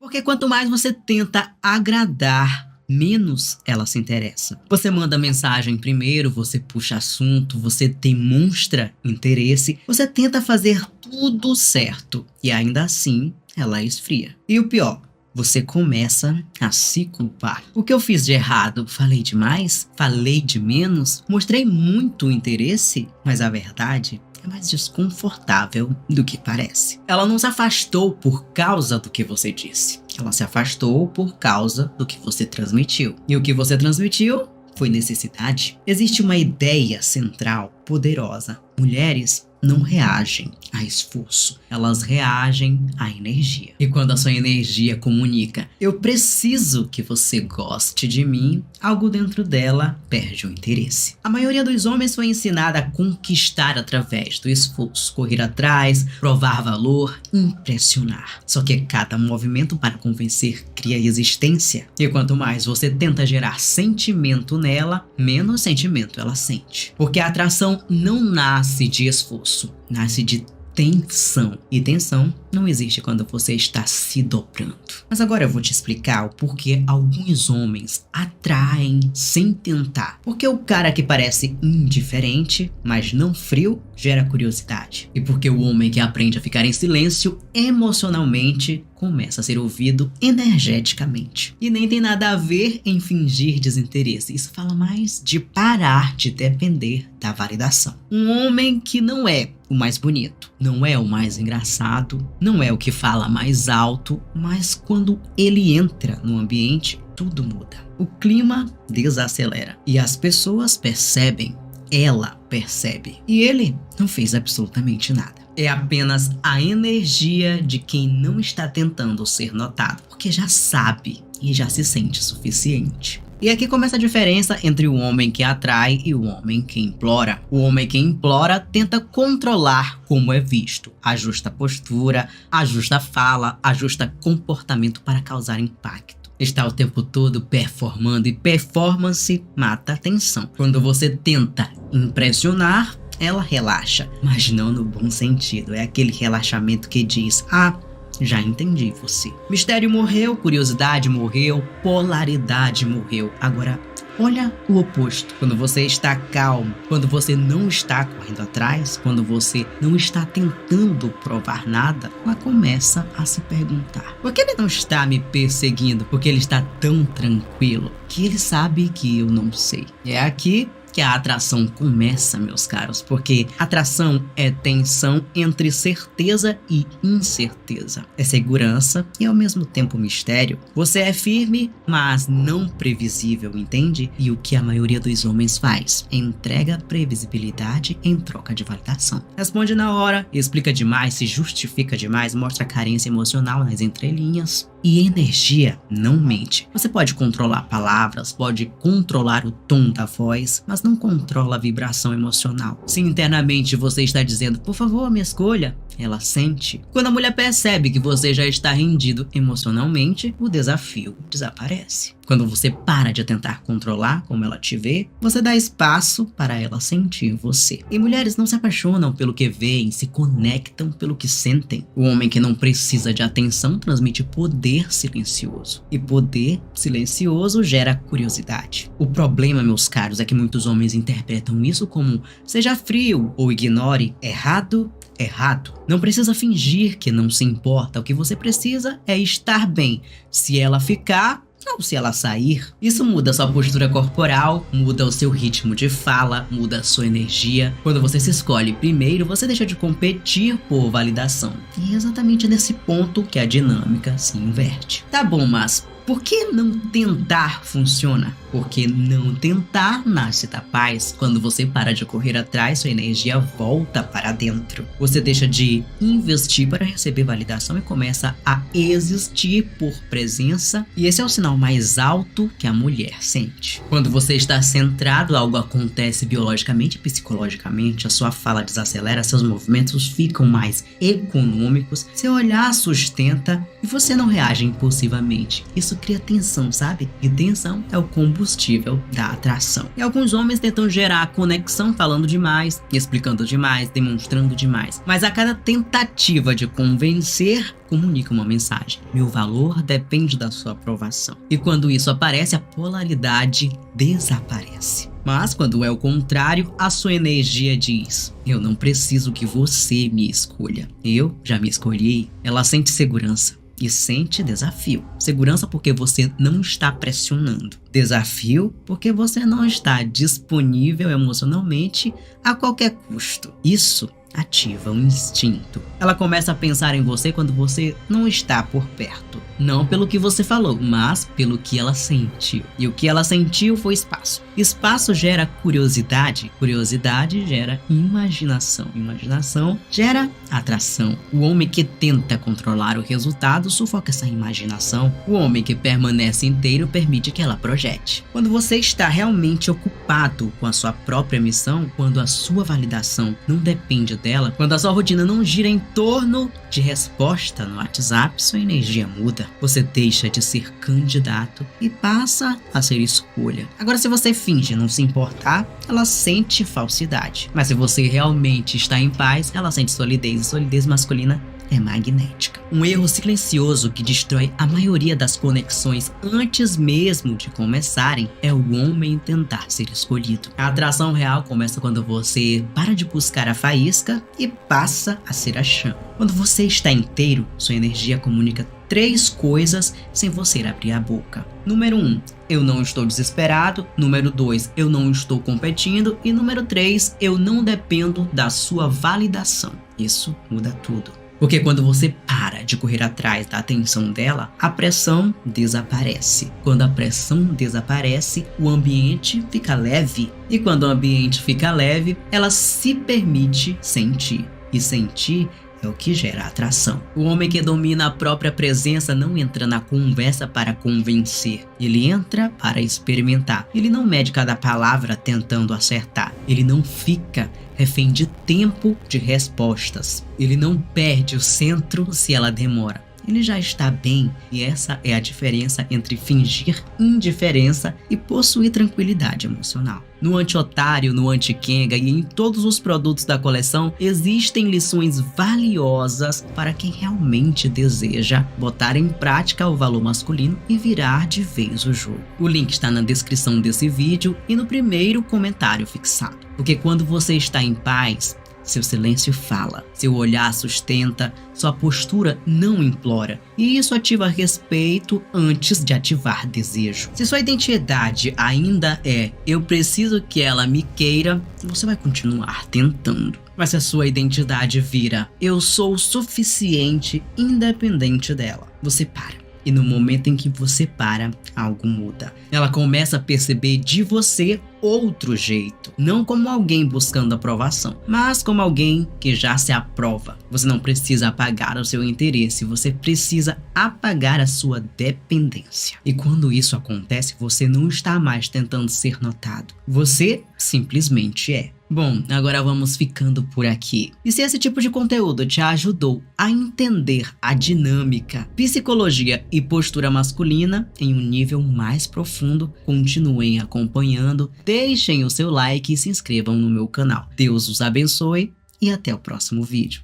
Porque quanto mais você tenta agradar, menos ela se interessa. Você manda mensagem primeiro, você puxa assunto, você demonstra interesse, você tenta fazer tudo certo e ainda assim ela esfria. E o pior, você começa a se culpar. O que eu fiz de errado? Falei demais? Falei de menos? Mostrei muito interesse? Mas a verdade é mais desconfortável do que parece. Ela não se afastou por causa do que você disse. Ela se afastou por causa do que você transmitiu. E o que você transmitiu foi necessidade. Existe uma ideia central poderosa. Mulheres não reagem a esforço, elas reagem à energia. E quando a sua energia comunica, eu preciso que você goste de mim, algo dentro dela perde o interesse. A maioria dos homens foi ensinada a conquistar através do esforço, correr atrás, provar valor, impressionar. Só que cada movimento para convencer cria resistência. E quanto mais você tenta gerar sentimento nela, menos sentimento ela sente. Porque a atração não nasce de esforço, nasce de tensão. E tensão não existe quando você está se dobrando. Mas agora eu vou te explicar o porquê alguns homens atraem sem tentar. Porque o cara que parece indiferente, mas não frio, gera curiosidade. E porque o homem que aprende a ficar em silêncio emocionalmente começa a ser ouvido energeticamente. E nem tem nada a ver em fingir desinteresse. Isso fala mais de parar de depender da validação. Um homem que não é o mais bonito, não é o mais engraçado, não é o que fala mais alto, mas quando ele entra no ambiente, tudo muda. O clima desacelera e as pessoas percebem, ela percebe. E ele não fez absolutamente nada. É apenas a energia de quem não está tentando ser notado, porque já sabe e já se sente suficiente. E aqui começa a diferença entre o homem que atrai e o homem que implora. O homem que implora tenta controlar como é visto, ajusta postura, ajusta fala, ajusta comportamento para causar impacto. Está o tempo todo performando e performance mata a atenção. Quando você tenta impressionar, ela relaxa, mas não no bom sentido. É aquele relaxamento que diz: ah, já entendi você. Mistério morreu, curiosidade morreu, polaridade morreu. Agora, olha o oposto. Quando você está calmo, quando você não está correndo atrás, quando você não está tentando provar nada, ela começa a se perguntar: por que ele não está me perseguindo? Porque ele está tão tranquilo que ele sabe que eu não sei. É aqui que a atração começa, meus caros, porque atração é tensão entre certeza e incerteza. É segurança e ao mesmo tempo mistério. Você é firme, mas não previsível, entende? E o que a maioria dos homens faz? Entrega previsibilidade em troca de validação. Responde na hora, explica demais, se justifica demais, mostra carência emocional nas entrelinhas. E energia não mente. Você pode controlar palavras, pode controlar o tom da voz, mas não controla a vibração emocional. Se internamente você está dizendo: por favor, me escolha, ela sente. Quando a mulher percebe que você já está rendido emocionalmente, o desafio desaparece. Quando você para de tentar controlar como ela te vê, você dá espaço para ela sentir você. E mulheres não se apaixonam pelo que veem, se conectam pelo que sentem. O homem que não precisa de atenção transmite poder silencioso. E poder silencioso gera curiosidade. O problema, meus caros, é que muitos homens interpretam isso como: seja frio ou ignore. Errado. Não precisa fingir que não se importa. O que você precisa é estar bem. Se ela ficar, ou se ela sair. Isso muda sua postura corporal, muda o seu ritmo de fala, muda a sua energia. Quando você se escolhe primeiro, você deixa de competir por validação. E é exatamente nesse ponto que a dinâmica se inverte. Tá bom, mas por que não tentar funciona? Porque não tentar nasce da paz. Quando você para de correr atrás, sua energia volta para dentro. Você deixa de investir para receber validação e começa a existir por presença. E esse é o sinal mais alto que a mulher sente. Quando você está centrado, algo acontece biologicamente e psicologicamente. A sua fala desacelera, seus movimentos ficam mais econômicos, seu olhar sustenta e você não reage impulsivamente. Isso cria tensão, sabe? E tensão é o combustível combustível da atração. E alguns homens tentam gerar conexão falando demais, explicando demais, demonstrando demais. Mas a cada tentativa de convencer, comunica uma mensagem: meu valor depende da sua aprovação. E quando isso aparece, a polaridade desaparece. Mas quando é o contrário, a sua energia diz: eu não preciso que você me escolha. Eu já me escolhi. Ela sente segurança e sente desafio. Segurança porque você não está pressionando. Desafio porque você não está disponível emocionalmente a qualquer custo. Isso ativa um instinto. Ela começa a pensar em você quando você não está por perto. Não pelo que você falou, mas pelo que ela sentiu. E o que ela sentiu foi espaço. Espaço gera curiosidade. Curiosidade gera imaginação. Imaginação gera atração. O homem que tenta controlar o resultado sufoca essa imaginação. O homem que permanece inteiro permite que ela projete. Quando você está realmente ocupado com a sua própria missão, quando a sua validação não depende dela, quando a sua rotina não gira em torno de resposta no WhatsApp, sua energia muda. Você deixa de ser candidato e passa a ser escolha. Agora, se você finge não se importar, ela sente falsidade. Mas se você realmente está em paz, ela sente solidez. E solidez masculina é magnética. Um erro silencioso que destrói a maioria das conexões antes mesmo de começarem é o homem tentar ser escolhido. A atração real começa quando você para de buscar a faísca e passa a ser a chama. Quando você está inteiro, sua energia comunica 3 coisas sem você abrir a boca. Número 1, eu não estou desesperado. Número 2, eu não estou competindo. E número 3, eu não dependo da sua validação. Isso muda tudo. Porque quando você para de correr atrás da atenção dela, a pressão desaparece. Quando a pressão desaparece, o ambiente fica leve. E quando o ambiente fica leve, ela se permite sentir. E sentir é o que gera atração. O homem que domina a própria presença não entra na conversa para convencer. Ele entra para experimentar. Ele não mede cada palavra tentando acertar. Ele não fica refém de tempo de respostas. Ele não perde o centro se ela demora. Ele já está bem, e essa é a diferença entre fingir indiferença e possuir tranquilidade emocional. No Anti-Otário, no Anti-Kenga e em todos os produtos da coleção, existem lições valiosas para quem realmente deseja botar em prática o valor masculino e virar de vez o jogo. O link está na descrição desse vídeo e no primeiro comentário fixado. Porque quando você está em paz, seu silêncio fala, seu olhar sustenta, sua postura não implora. E isso ativa respeito antes de ativar desejo. Se sua identidade ainda é eu preciso que ela me queira, você vai continuar tentando. Mas se a sua identidade vira eu sou o suficiente independente dela, você para. E no momento em que você para, algo muda. Ela começa a perceber de você outro jeito. Não como alguém buscando aprovação, mas como alguém que já se aprova. Você não precisa apagar o seu interesse, você precisa apagar a sua dependência. E quando isso acontece, você não está mais tentando ser notado. Você simplesmente é. Bom, agora vamos ficando por aqui. E se esse tipo de conteúdo te ajudou a entender a dinâmica, psicologia e postura masculina em um nível mais profundo, continuem acompanhando, deixem o seu like e se inscrevam no meu canal. Deus os abençoe e até o próximo vídeo.